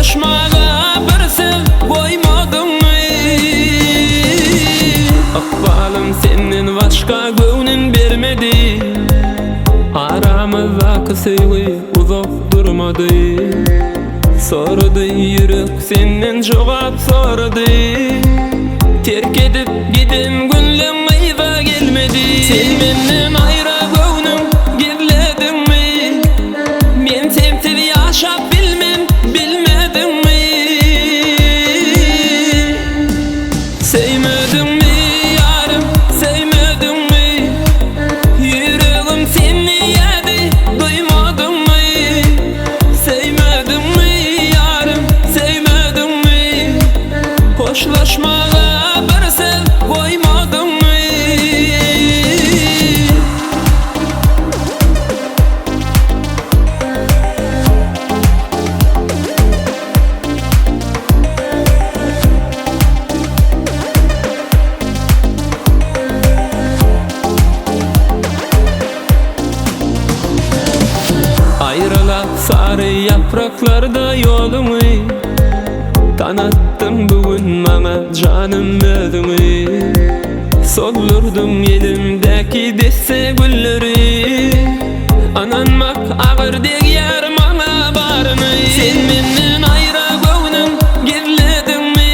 Hoşlaşmağa bir sev koymadın mı? Akbalım senin başka gönlün vermedi. Aramızdaki sevgi uzak durmadı. Sordu yürek senden cevap sordu. Terk edip giden günlerim ayva gelmedi. Sen menden ayrı gönlüm geriledin mi? Men sevtip yaşap bilmem bilmedin mi? Sevmedin mi yarım, sevmedin mi? Yüreğim seni yedi, duymadın mı? Sevmedin mi yarım, sevmedin mi? Hoşlaşmağa bir sev koymadın mı? Ayrıla sarı yapraklarda yolumu, kanattım bugün bana canım ödümü. Sollurdum elimdeki desse gülleri, ananmak ağır deg yarım ana barını. Sen menden ayrı gönlüm geriledin mi?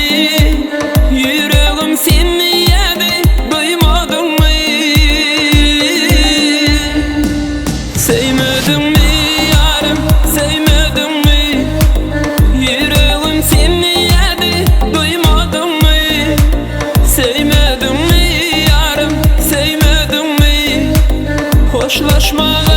Yüreğim seni yedi, duymadın mı? Sevmedin mi yarım, sevmedin mi? Yüreğim seni yedi, duymadın mı? Sevmedin mi yarım, sevmedin mi? Hoşlaşmağa